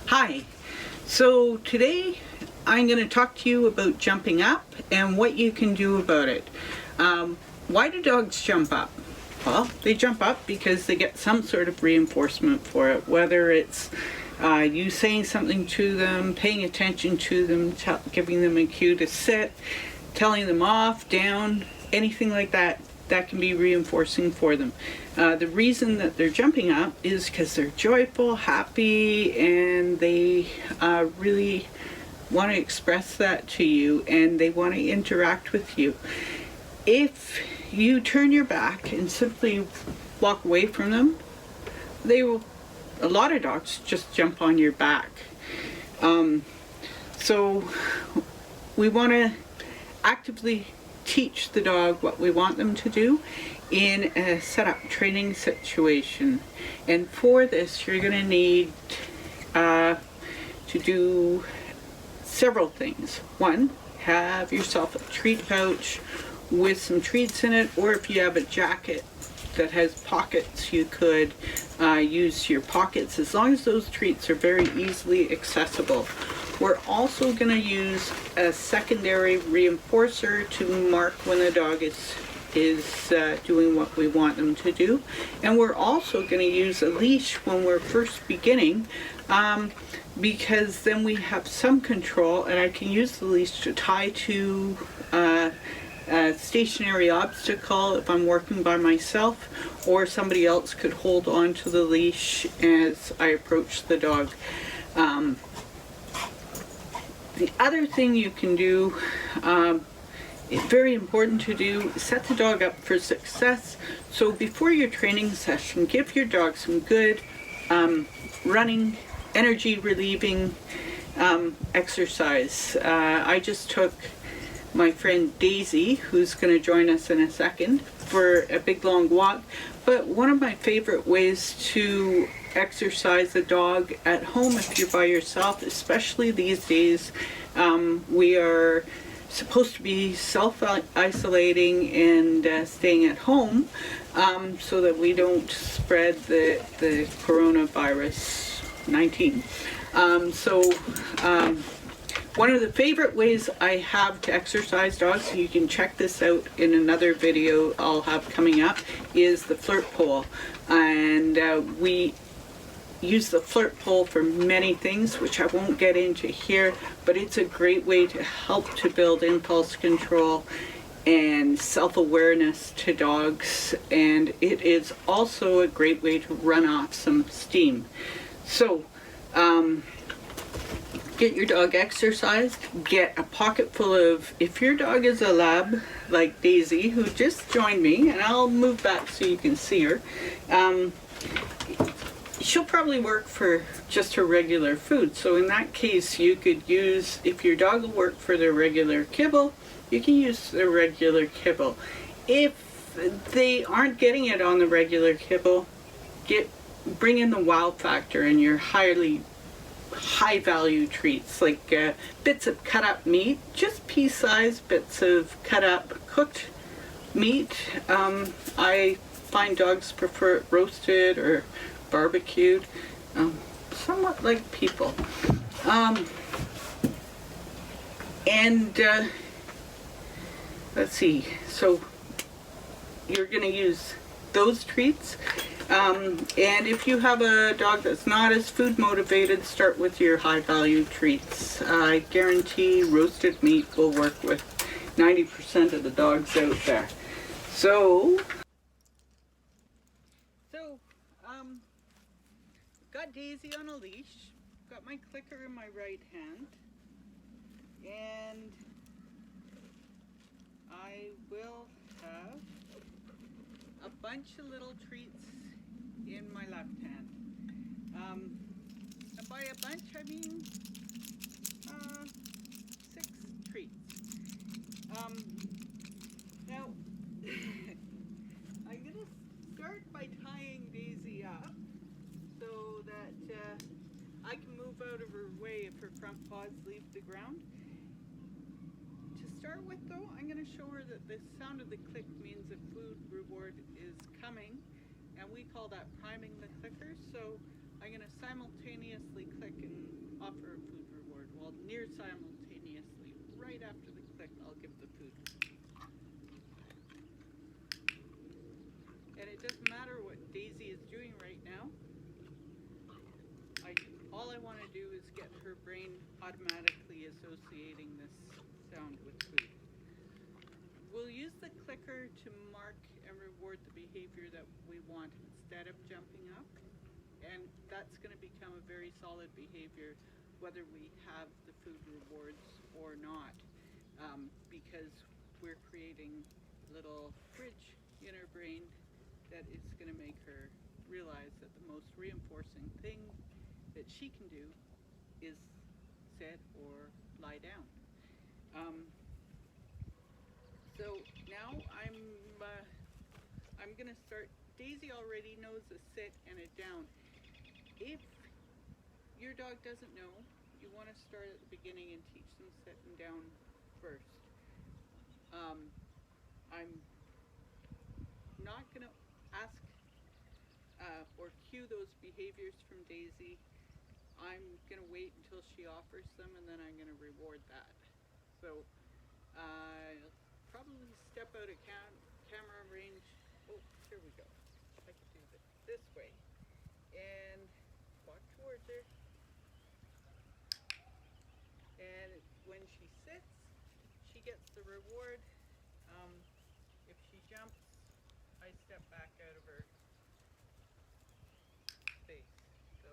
Hi, so today I'm going to talk to you about jumping up and what you can do about it. Why do dogs jump up? Well, they jump up because they get some sort of reinforcement for it, whether it's you saying something to them, paying attention to them, giving them a cue to sit, telling them off, down, anything like that. That can be reinforcing for them. The reason that they're jumping up is because they're joyful, happy, and they really want to express that to you, and they want to interact with you. If you turn your back and simply walk away from them, they will, a lot of dogs just jump on your back. So we want to actively teach the dog what we want them to do in a setup training situation. And for this, you're going to need to do several things. One, have yourself a treat pouch with some treats in it, or if you have a jacket that has pockets, you could use your pockets, as long as those treats are very easily accessible. We're also going to use a secondary reinforcer to mark when the dog is doing what we want them to do. And we're also going to use a leash when we're first beginning, because then we have some control, and I can use the leash to tie to a stationary obstacle if I'm working by myself, or somebody else could hold on to the leash as I approach the dog. The other thing you can do, it's very important to do, set the dog up for success. So before your training session, give your dog some good running, energy relieving exercise. I just took my friend Daisy, who's going to join us in a second, for a big long walk. But one of my favorite ways to exercise a dog at home if you're by yourself, especially these days, we are supposed to be self-isolating and staying at home so that we don't spread the coronavirus 19. One of the favorite ways I have to exercise dogs, and you can check this out in another video I'll have coming up, is the flirt pole. And we use the flirt pole for many things, which I won't get into here, but it's a great way to help to build impulse control and self-awareness to dogs, and it is also a great way to run off some steam. So get your dog exercised, get a pocket full of, if your dog is a lab like Daisy, who just joined me, and I'll move back so you can see her, she'll probably work for just her regular food. So in that case, you could use, if your dog will work for their regular kibble, you can use their regular kibble. If they aren't getting it on the regular kibble, bring in the wow factor in your high value treats, like bits of cut up meat, just pea-sized bits of cut up cooked meat. I find dogs prefer it roasted or barbecued, somewhat like people. Let's see, so you're going to use those treats. And if you have a dog that's not as food motivated, start with your high value treats. I guarantee roasted meat will work with 90% of the dogs out there. So got Daisy on a leash, got my clicker in my right hand, and I will have a bunch of little treats in my left hand. And by a bunch, I mean 6 treats. Now, I'm going to start by tying Daisy up so that I can move out of her way if her front paws leave the ground. To start with though, I'm going to show her that the sound of the click means a food reward is coming, and we call that priming the clicker. So I'm going to simultaneously click and offer a food reward. Well, near simultaneously, right after the click, I'll give the food. And it doesn't matter what Daisy is doing right now. All I want to do is get her brain automatically associating this sound with food. We'll use the clicker to mark and reward the behavior that we want instead of jumping up. And that's going to become a very solid behavior whether we have the food rewards or not, because we're creating a little bridge in her brain that is going to make her realize that the most reinforcing thing that she can do is sit or lie down. So now I'm going to start. Daisy already knows a sit and a down. If your dog doesn't know, you want to start at the beginning and teach them sit and down first. I'm not going to ask or cue those behaviors from Daisy. I'm going to wait until she offers them, and then I'm going to reward that. So I'll probably step out of camera range. Oh, here we go. I can do this way. And walk towards her. And when she sits, she gets the reward. If she jumps, I step back out of her space. So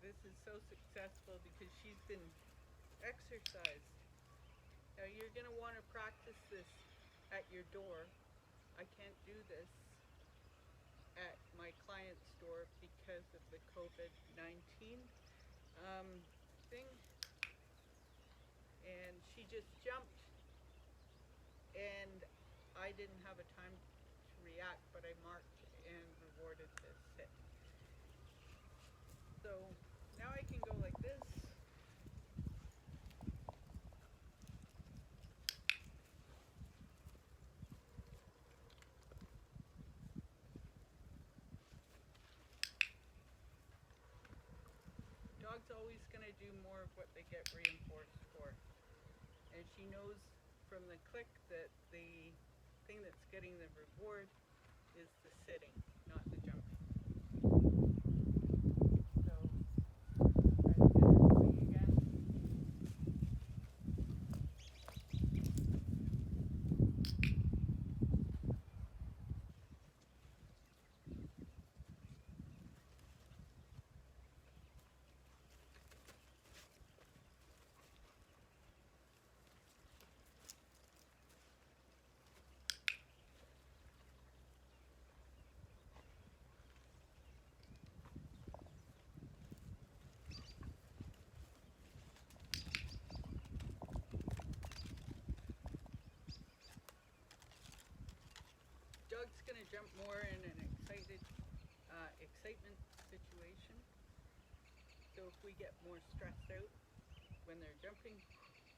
this is so successful because she's been exercised. Now you're going to want to practice this at your door. I can't do this at my client's door because of the COVID-19 thing. And she just jumped and I didn't have a time to react, but I marked and rewarded this sit. So now I can go like this. Dog's always going to do more of what they get reinforced for. And she knows from the click that the thing that's getting the reward is the sitting, not the jumping. So, try to get her going again. Dog's going to jump more in an excitement situation. So if we get more stressed out when they're jumping,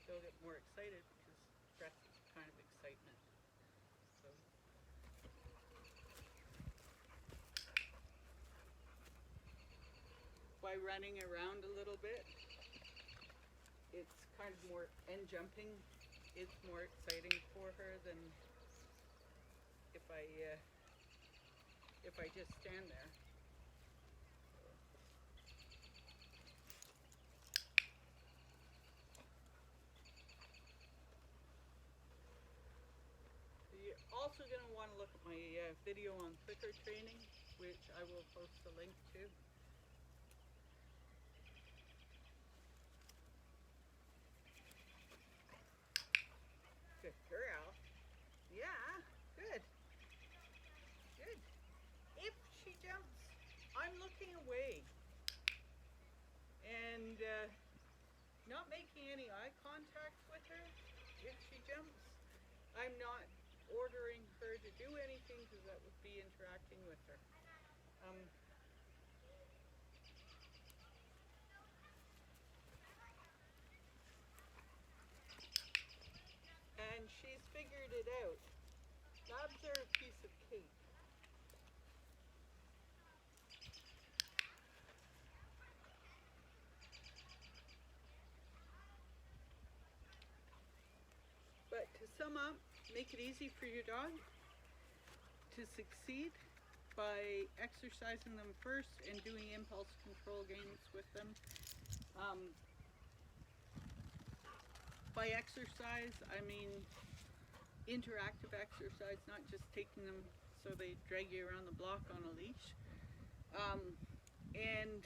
they'll get more excited because stress is kind of excitement. So by running around a little bit, it's kind of more, and jumping is more exciting for her than if I just stand there. You're also going to want to look at my video on clicker training, which I will post a link to. Good girl. Yeah, good. Good. If she jumps, I'm looking away and not making any eye contact with her. If she jumps, I'm not ordering her to do anything because that would be interacting with her. And she's figured it out. Labs are a piece of cake. sum up, make it easy for your dog to succeed by exercising them first and doing impulse control games with them. By exercise, I mean interactive exercise, not just taking them so they drag you around the block on a leash. And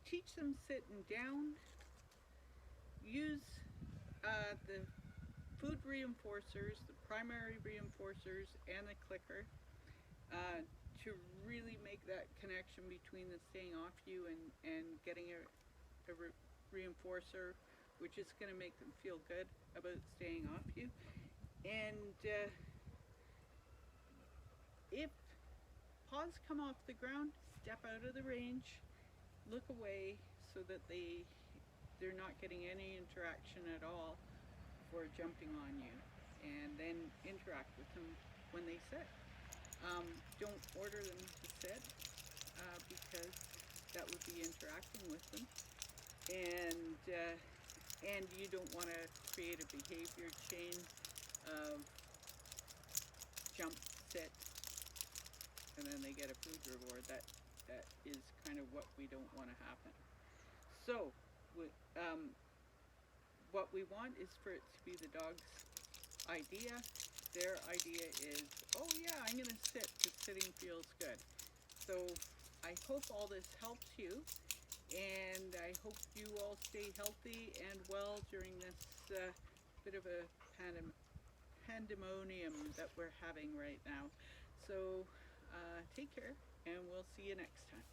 teach them sitting down. Use the food reinforcers, the primary reinforcers, and the clicker to really make that connection between the staying off you and getting a reinforcer, which is going to make them feel good about staying off you. And if paws come off the ground, step out of the range, look away so that they're not getting any interaction at all for jumping on you, and then interact with them when they sit. Don't order them to sit because that would be interacting with them, and you don't want to create a behavior chain of jump, sit, and then they get a food reward. That is kind of what we don't want to happen. So what we want is for it to be the dog's idea. Their idea is, oh yeah, I'm going to sit because sitting feels good. So I hope all this helps you, and I hope you all stay healthy and well during this bit of a pandemonium that we're having right now. So take care, and we'll see you next time.